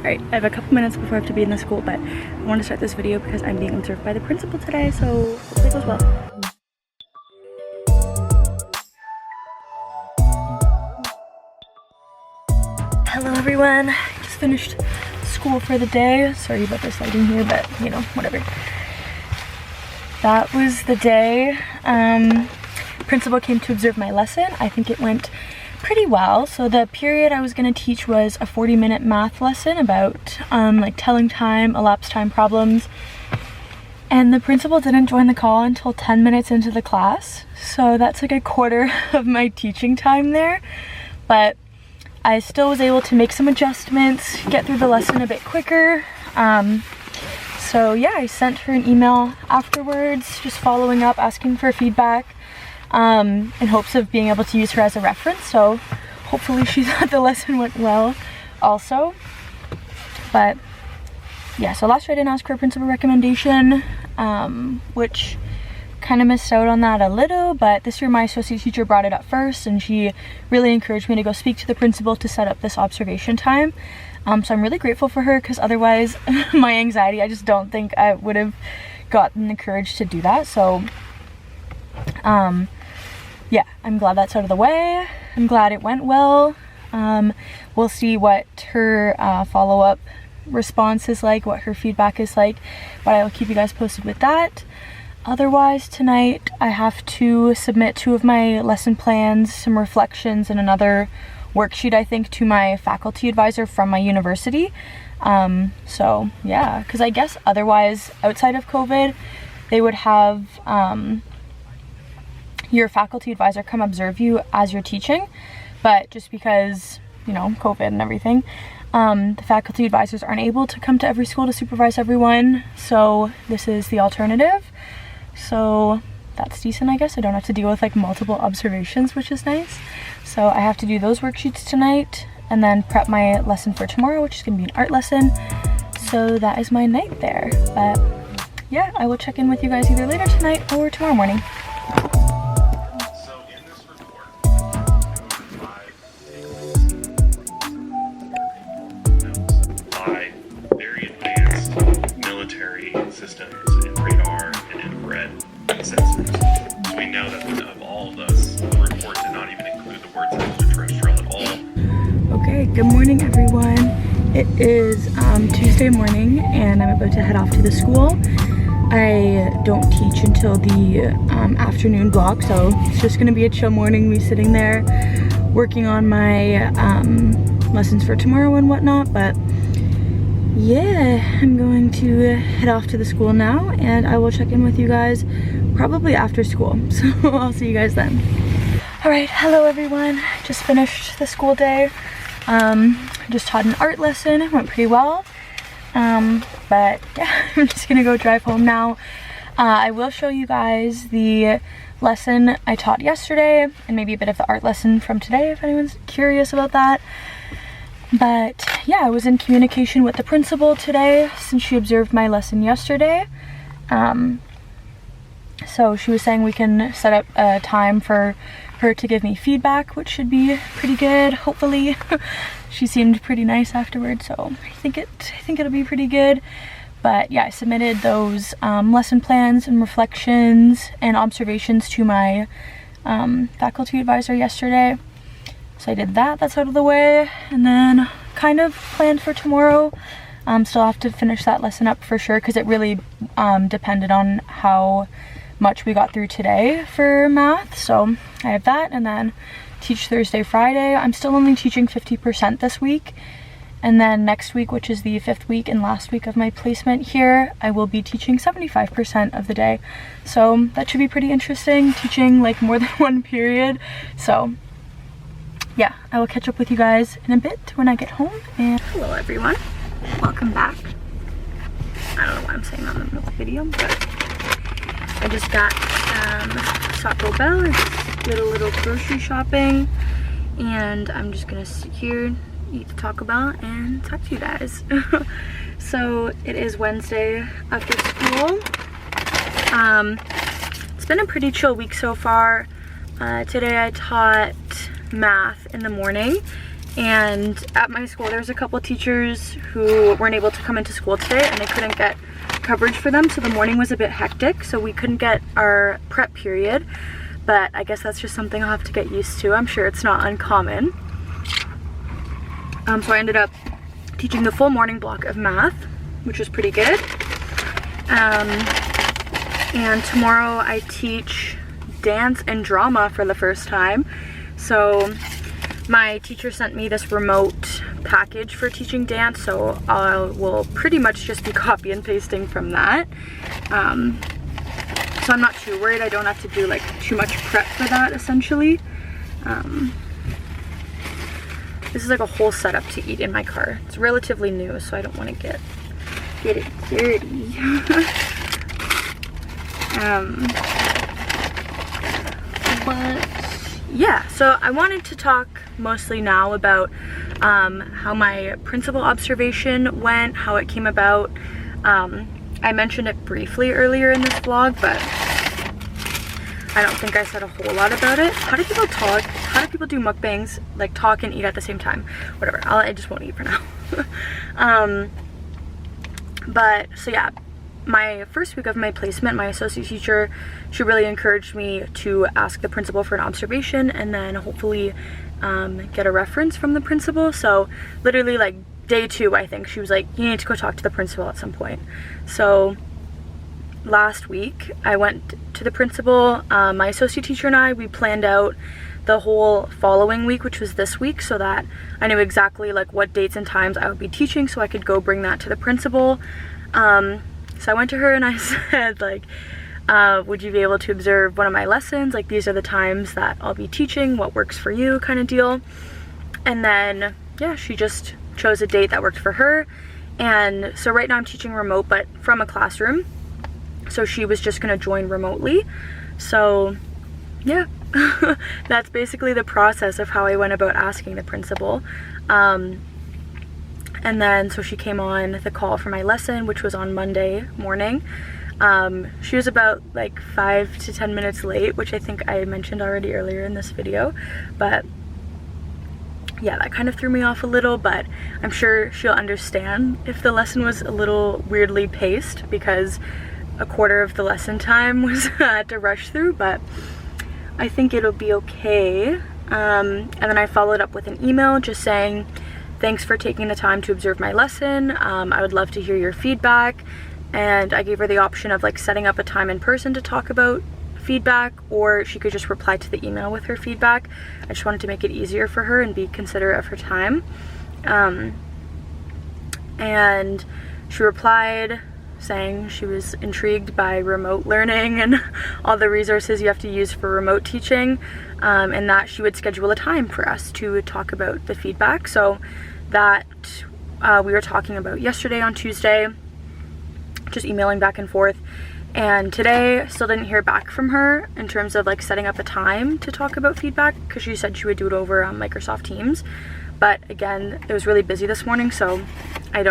Alright, I have a couple minutes before I have to be in the school, but I want to start this video because I'm being observed by the principal today, so hopefully it goes well. Hello everyone, just finished school for the day. Sorry about this lighting here, but you know, whatever. That was the day. Principal came to observe my lesson. I think it went pretty well. So the period I was going to teach was a 40-minute math lesson about like telling time, elapsed time problems. And the principal didn't join the call until 10 minutes into the class. So that's like a quarter of my teaching time there. But I still was able to make some adjustments, get through the lesson a bit quicker. So yeah, I sent her an email afterwards, just following up, asking for feedback, in hopes of being able to use her as a reference. So hopefully she thought the lesson went well also. But yeah, so last year I didn't ask for a principal recommendation, which kind of missed out on that a little, but this year my associate teacher brought it up first and she really encouraged me to go speak to the principal to set up this observation time. So I'm really grateful for her, because otherwise my anxiety, I just don't think I would have gotten the courage to do that. So yeah, I'm glad that's out of the way. I'm glad it went well. We'll see what her follow-up response is like, what her feedback is like, but I will keep you guys posted with that. Otherwise, tonight I have to submit 2 of my lesson plans, some reflections, and another worksheet, I think, to my faculty advisor from my university. So yeah, because I guess otherwise, outside of COVID, they would have your faculty advisor come observe you as you're teaching, but just because, you know, COVID and everything, the faculty advisors aren't able to come to every school to supervise everyone, so this is the alternative. So that's decent, I guess. I don't have to deal with like multiple observations, which is nice. So I have to do those worksheets tonight and then prep my lesson for tomorrow, which is going to be an art lesson. So that is my night there. But yeah, I will check in with you guys either later tonight or tomorrow morning. So in this report, by very advanced military systems and radar and infrared sensors. So we know that of all of those, the report did not even include the words extraterrestrial at all. Okay, good morning everyone. It is Tuesday morning and I'm about to head off to the school. I don't teach until the afternoon block, so it's just gonna be a chill morning, me sitting there working on my lessons for tomorrow and whatnot. But yeah, I'm going to head off to the school now and I will check in with you guys probably after school. So I'll see you guys then. Alright, hello everyone. Just finished the school day. Just taught an art lesson. It went pretty well. But yeah, I'm just gonna go drive home now. I will show you guys the lesson I taught yesterday and maybe a bit of the art lesson from today if anyone's curious about that. But yeah, I was in communication with the principal today since she observed my lesson yesterday. So she was saying we can set up a time for her to give me feedback, which should be pretty good, hopefully. She seemed pretty nice afterwards, so I think it'll be pretty good. But yeah, I submitted those lesson plans and reflections and observations to my faculty advisor yesterday. So I did that, that's out of the way, and then kind of planned for tomorrow. Still have to finish that lesson up for sure, because it really depended on how much we got through today for math. So I have that, and then teach Thursday, Friday. I'm still only teaching 50% this week, and then next week, which is the 5th week and last week of my placement here, I will be teaching 75% of the day. So that should be pretty interesting, teaching like more than one period. So yeah, I will catch up with you guys in a bit when I get home. And hello everyone, welcome back. I don't know why I'm saying that in the middle of the video, but I just got Taco Bell and did a little grocery shopping, and I'm just gonna sit here, eat the Taco Bell, and talk to you guys. So it is Wednesday after school. It's been a pretty chill week so far. Today I taught math in the morning, And at my school, there's a couple teachers who weren't able to come into school today and they couldn't get coverage for them, so the morning was a bit hectic, so we couldn't get our prep period. But I guess that's just something I'll have to get used to. I'm sure it's not uncommon. So I ended up teaching the full morning block of math, which was pretty good. And tomorrow I teach dance and drama for the first time. So my teacher sent me this remote package for teaching dance, so I will pretty much just be copy and pasting from that. So I'm not too worried. I don't have to do like too much prep for that, essentially. This is like a whole setup to eat in my car. It's relatively new, so I don't want to get it dirty. But yeah, so I wanted to talk mostly now about how my principal observation went, how it came about. I mentioned it briefly earlier in this vlog, but I don't think I said a whole lot about it. How do people talk? How do people do mukbangs, like talk and eat at the same time? Whatever, I just won't eat for now. But so yeah, my first week of my placement, my associate teacher, she really encouraged me to ask the principal for an observation and then hopefully get a reference from the principal. So literally like day 2, I think, she was like, you need to go talk to the principal at some point. So last week I went to the principal. My associate teacher and I, we planned out the whole following week, which was this week, so that I knew exactly like what dates and times I would be teaching, so I could go bring that to the principal. So I went to her and I said like, would you be able to observe one of my lessons? Like, these are the times that I'll be teaching, what works for you, kind of deal. And then yeah, she just chose a date that worked for her. And so right now I'm teaching remote, but from a classroom, so she was just gonna join remotely. So yeah, that's basically the process of how I went about asking the principal. And then so she came on the call for my lesson, which was on Monday morning. She was about like 5 to 10 minutes late, which I think I mentioned already earlier in this video, but yeah, that kind of threw me off a little, but I'm sure she'll understand if the lesson was a little weirdly paced, because a quarter of the lesson time was I had to rush through, but I think it'll be okay. And then I followed up with an email just saying, thanks for taking the time to observe my lesson. I would love to hear your feedback. And I gave her the option of like setting up a time in person to talk about feedback, or she could just reply to the email with her feedback. I just wanted to make it easier for her and be considerate of her time. And she replied saying she was intrigued by remote learning and all the resources you have to use for remote teaching, and that she would schedule a time for us to talk about the feedback. So that we were talking about yesterday on Tuesday, just emailing back and forth. And today, still didn't hear back from her in terms of like setting up a time to talk about feedback, because she said she would do it over on Microsoft Teams. But again, it was really busy this morning, so I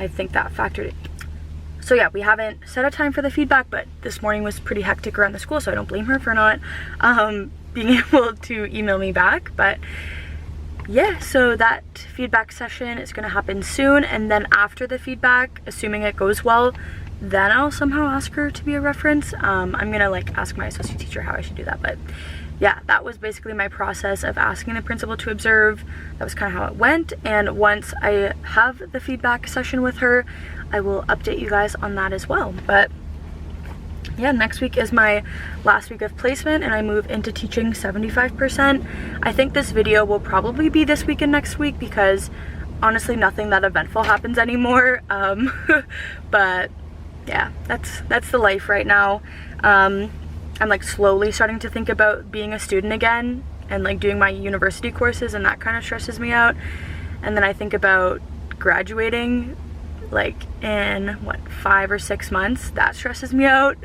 think that factored in. So yeah, we haven't set a time for the feedback, but this morning was pretty hectic around the school, so I don't blame her for not being able to email me back. But yeah, so that feedback session is gonna happen soon, and then after the feedback, assuming it goes well, then I'll somehow ask her to be a reference. I'm gonna like ask my associate teacher how I should do that, but yeah, that was basically my process of asking the principal to observe. That was kind of how it went, and once I have the feedback session with her, I will update you guys on that as well. But yeah, next week is my last week of placement and I move into teaching 75%. I think this video will probably be this week and next week, because honestly nothing that eventful happens anymore. But yeah, that's the life right now. I'm like slowly starting to think about being a student again and like doing my university courses, and that kind of stresses me out. And then I think about graduating like in what, 5 or 6 months. That stresses me out.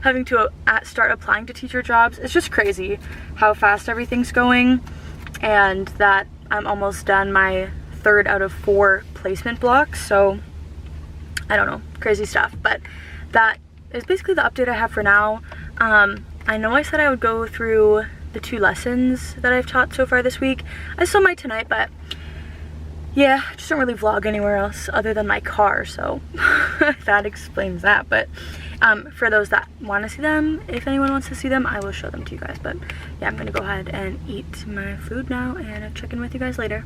Having to start applying to teacher jobs. It's just crazy how fast everything's going, and that I'm almost done my 3rd out of 4 placement blocks. So I don't know, crazy stuff, but that is basically the update I have for now. I know I said I would go through the 2 lessons that I've taught so far this week. I still might tonight, but yeah, I just don't really vlog anywhere else other than my car, so that explains that. But for those that want to see them, if anyone wants to see them, I will show them to you guys. But yeah, I'm gonna go ahead and eat my food now, and I'll check in with you guys later.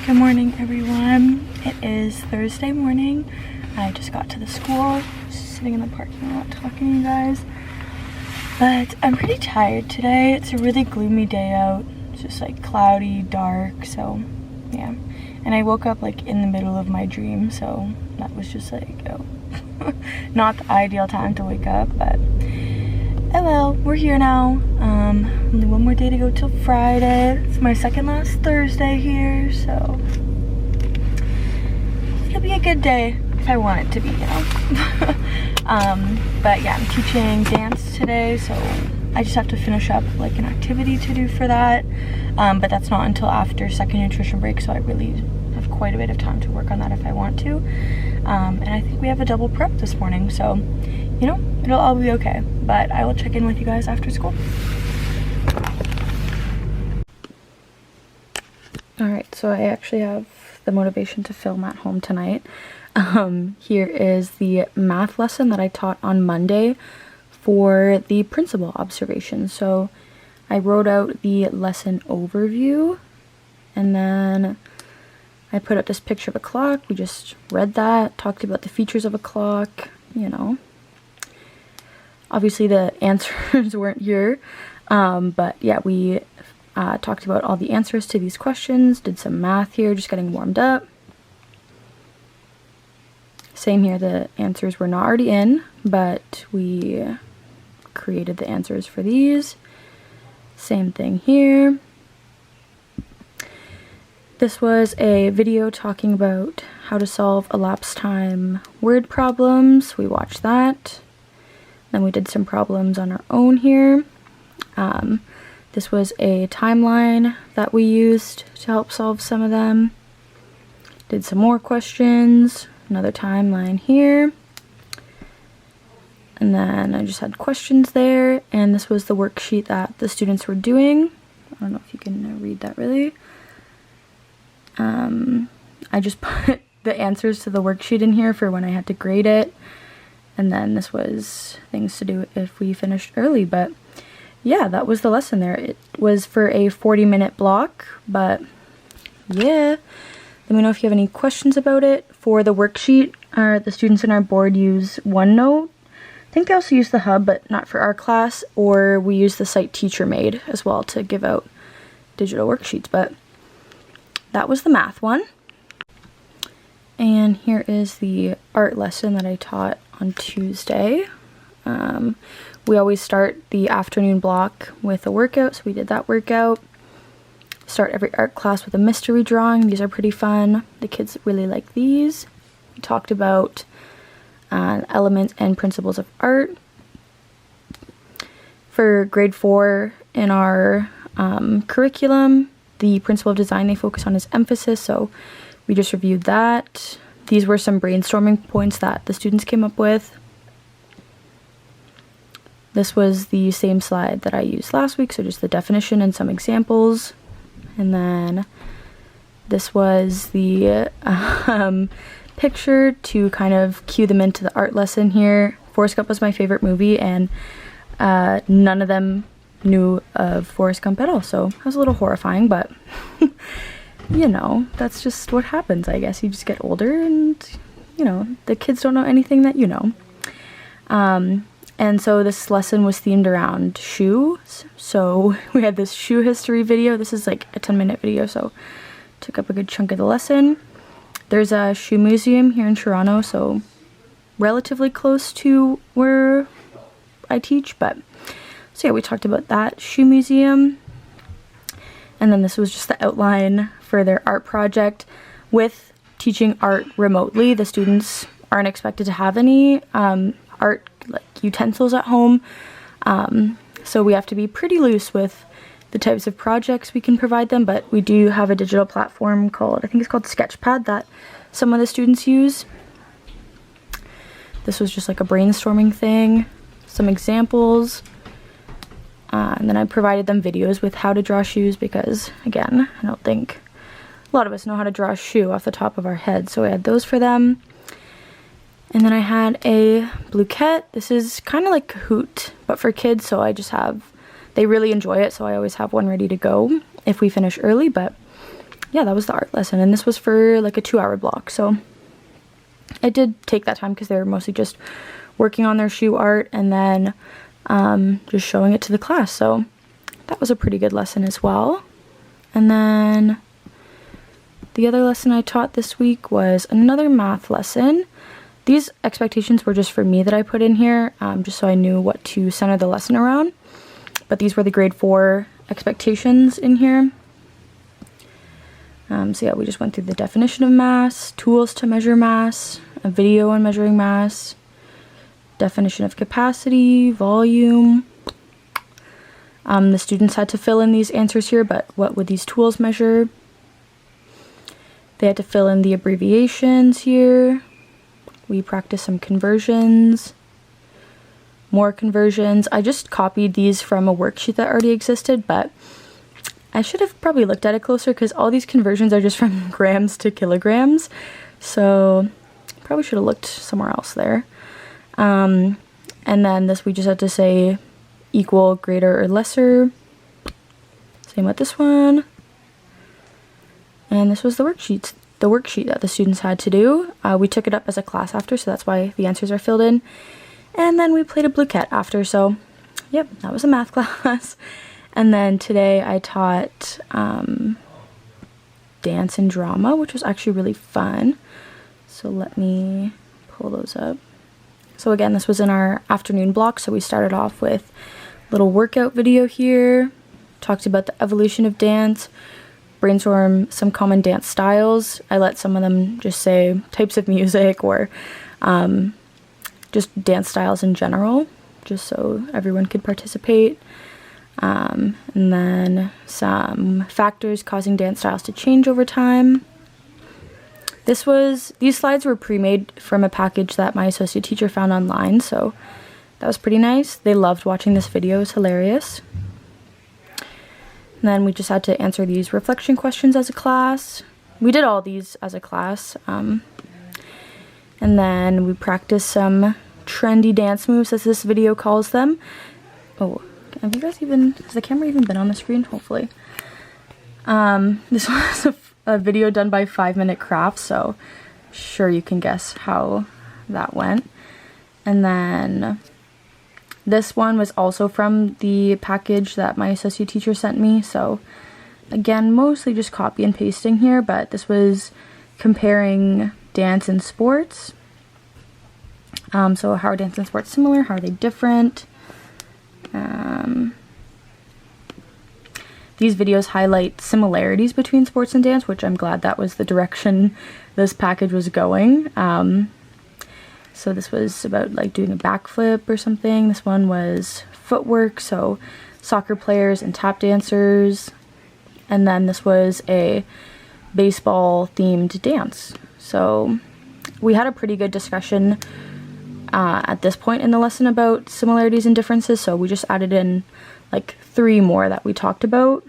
Good morning, everyone. It is Thursday morning. I just got to the school, sitting in the parking lot talking to you guys. But I'm pretty tired today. It's a really gloomy day out. It's just like cloudy, dark, so yeah. And I woke up like in the middle of my dream, so that was just like, oh, not the ideal time to wake up, but oh well, we're here now. Only one more day to go till Friday. It's my second last Thursday here, so it'll be a good day if I want it to be, you know. But yeah, I'm teaching dance today, so I just have to finish up like an activity to do for that. But that's not until after second nutrition break, so I really have quite a bit of time to work on that if I want to. And I think we have a double prep this morning, so you know, it'll all be okay. But I will check in with you guys after school. Alright, so I actually have the motivation to film at home tonight. Here is the math lesson that I taught on Monday for the principal observation. So I wrote out the lesson overview, and then I put up this picture of a clock. We just read that, talked about the features of a clock, you know. Obviously the answers weren't here, but yeah, we talked about all the answers to these questions, did some math here, just getting warmed up. Same here, the answers were not already in, but we created the answers for these. Same thing here. This was a video talking about how to solve elapsed time word problems. We watched that. Then we did some problems on our own here. This was a timeline that we used to help solve some of them. Did some more questions, another timeline here. And then I just had questions there, and this was the worksheet that the students were doing. I don't know if you can read that really. I just put the answers to the worksheet in here for when I had to grade it. And then this was things to do if we finished early, but yeah, that was the lesson there. It was for a 40-minute block, but yeah. Let me know if you have any questions about it. For the worksheet, the students in our board use OneNote. I think they also use the Hub, but not for our class, or we use the site Teacher Made as well to give out digital worksheets, but that was the math one. And here is the art lesson that I taught on Tuesday. We always start the afternoon block with a workout, so we did that workout. Start every art class with a mystery drawing. These are pretty fun. The kids really like these. We talked about elements and principles of art. For grade 4 in our curriculum, the principle of design they focus on is emphasis, so we just reviewed that. These were some brainstorming points that the students came up with. This was the same slide that I used last week, so just the definition and some examples. And then this was the picture to kind of cue them into the art lesson here. Forrest Gump was my favorite movie, and none of them knew of Forrest Gump at all, so that was a little horrifying, but you know, that's just what happens, I guess. You just get older and, you know, the kids don't know anything that you know. And so this lesson was themed around shoes. So we had this shoe history video. This is like a 10-minute video, so took up a good chunk of the lesson. There's a shoe museum here in Toronto, so relatively close to where I teach, but so yeah, we talked about that shoe museum. And then this was just the outline for their art project. With teaching art remotely, the students aren't expected to have any art like utensils at home, so we have to be pretty loose with the types of projects we can provide them, but we do have a digital platform called, I think it's called Sketchpad, that some of the students use. This was just like a brainstorming thing, some examples, and then I provided them videos with how to draw shoes because, again, I don't think a lot of us know how to draw a shoe off the top of our head, so I had those for them. And then I had a bouquet. This is kind of like Kahoot, but for kids, so I just have, they really enjoy it, so I always have one ready to go if we finish early. But yeah, that was the art lesson, and this was for like a 2-hour block, so it did take that time because they were mostly just working on their shoe art and then just showing it to the class, so that was a pretty good lesson as well. And then the other lesson I taught this week was another math lesson. These expectations were just for me that I put in here, just so I knew what to center the lesson around. But these were the grade 4 expectations in here. So yeah, we just went through the definition of mass, tools to measure mass, a video on measuring mass, definition of capacity, volume. The students had to fill in these answers here, but what would these tools measure? They had to fill in the abbreviations here. We practiced some conversions, more conversions. I just copied these from a worksheet that already existed, but I should have probably looked at it closer because all these conversions are just from grams to kilograms. So probably should have looked somewhere else there. And then this, we just had to say equal, greater, or lesser. Same with this one. And this was the worksheet that the students had to do. We took it up as a class after, so that's why the answers are filled in. And then we played a bouquet after, so yep, that was a math class. And then today I taught dance and drama, which was actually really fun. So let me pull those up. So again, this was in our afternoon block, so we started off with a little workout video here, talked about the evolution of dance, brainstorm some common dance styles. I let some of them just say types of music or just dance styles in general, just so everyone could participate. And then some factors causing dance styles to change over time. These slides were pre-made from a package that my associate teacher found online, so that was pretty nice. They loved watching this video, it was hilarious. And then we just had to answer these reflection questions as a class. We did all these as a class. And then we practiced some trendy dance moves, as this video calls them. Oh, have you guys has the camera even been on the screen? Hopefully. This was a video done by 5 Minute Crafts, so sure you can guess how that went. And then this one was also from the package that my associate teacher sent me, so again, mostly just copy and pasting here, but this was comparing dance and sports. So how are dance and sports similar? How are they different? These videos highlight similarities between sports and dance, which I'm glad that was the direction this package was going. So this was about like doing a backflip or something. This one was footwork, so soccer players and tap dancers. And then this was a baseball themed dance. So we had a pretty good discussion at this point in the lesson about similarities and differences, so we just added in like 3 more that we talked about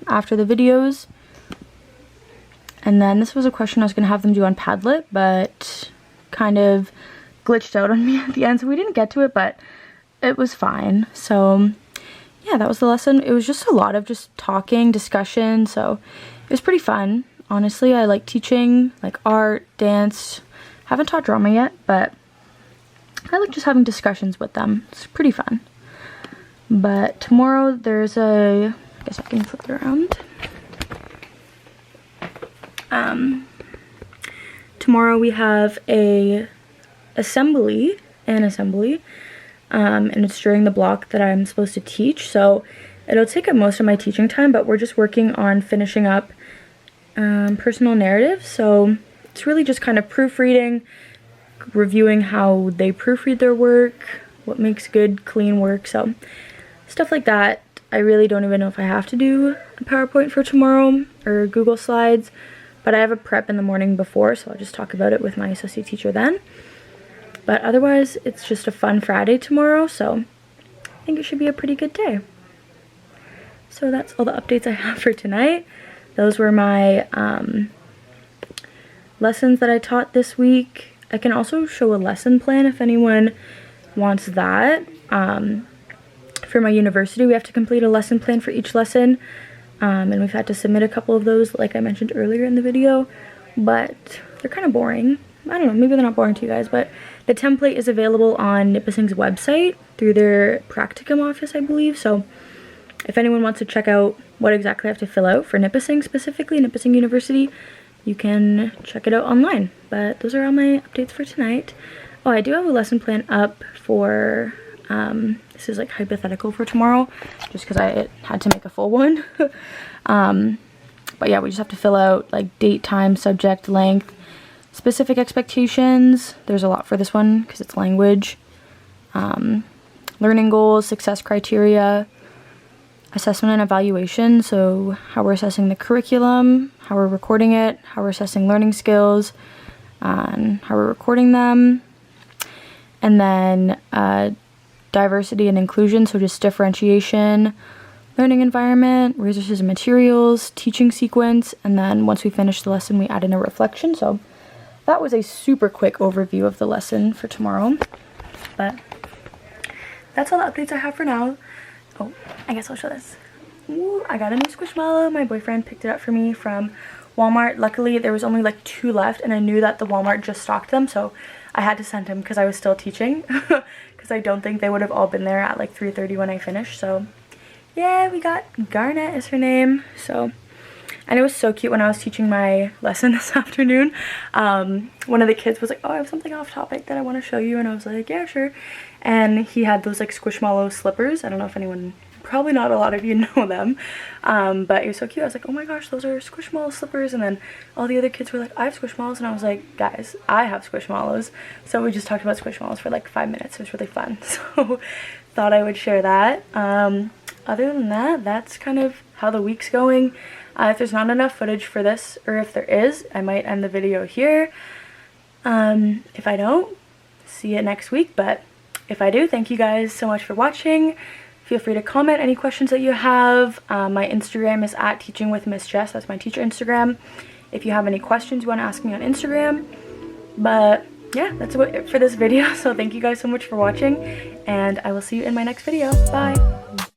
after the videos. And then this was a question I was going to have them do on Padlet, but kind of glitched out on me at the end, so we didn't get to it, but it was fine. So yeah, that was the lesson. It was just a lot of just talking, discussion, so it was pretty fun. Honestly, I like teaching like art, dance. Haven't taught drama yet, but I like just having discussions with them. It's pretty fun. But tomorrow there's I guess I can flip it around. Tomorrow we have an assembly, and it's during the block that I'm supposed to teach, so it'll take up most of my teaching time, but we're just working on finishing up personal narrative, so it's really just kind of proofreading, reviewing how they proofread their work, what makes good, clean work, so stuff like that. I really don't even know if I have to do a PowerPoint for tomorrow or Google Slides, but I have a prep in the morning before, so I'll just talk about it with my associate teacher then. But otherwise, it's just a fun Friday tomorrow, so I think it should be a pretty good day. So that's all the updates I have for tonight. Those were my lessons that I taught this week. I can also show a lesson plan if anyone wants that. For my university, we have to complete a lesson plan for each lesson, and we've had to submit a couple of those like I mentioned earlier in the video, but they're kind of boring. I don't know, maybe they're not boring to you guys, but the template is available on Nipissing's website through their practicum office, I believe. So if anyone wants to check out what exactly I have to fill out for Nipissing, specifically Nipissing University, you can check it out online. But those are all my updates for tonight. Oh, I do have a lesson plan up for, this is like hypothetical for tomorrow, just because I had to make a full one. But yeah, we just have to fill out like date, time, subject, length, specific expectations. There's a lot for this one because it's language. Learning goals, success criteria, assessment and evaluation, so how we're assessing the curriculum, how we're recording it, how we're assessing learning skills, and how we're recording them. And then diversity and inclusion, so just differentiation, learning environment, resources and materials, teaching sequence, and then once we finish the lesson, we add in a reflection. So that was a super quick overview of the lesson for tomorrow, but that's all the updates I have for now. Oh, I guess I'll show this. Ooh, I got a new Squishmallow. My boyfriend picked it up for me from Walmart. Luckily, there was only like 2 left, and I knew that the Walmart just stocked them, so I had to send him because I was still teaching, because I don't think they would have all been there at like 3:30 when I finished. So yeah, we got Garnet is her name. So, and it was so cute when I was teaching my lesson this afternoon. One of the kids was like, oh, I have something off topic that I want to show you, and I was like, yeah, sure. And he had those like Squishmallow slippers. I don't know if anyone, probably not a lot of you know them, but it was so cute. I was like, oh my gosh, those are Squishmallow slippers. And then all the other kids were like, I have Squishmallows, and I was like, guys, I have Squishmallows. So we just talked about Squishmallows for like 5 minutes. It was really fun. So thought I would share that. Other than that, that's kind of how the week's going. If there's not enough footage for this, or if there is, I might end the video here. If I don't, see it next week. But if I do, thank you guys so much for watching. Feel free to comment any questions that you have. My Instagram is at teachingwithmissjess. That's my teacher Instagram. If you have any questions you want to ask me on Instagram. But yeah, that's about it for this video. So thank you guys so much for watching, and I will see you in my next video. Bye.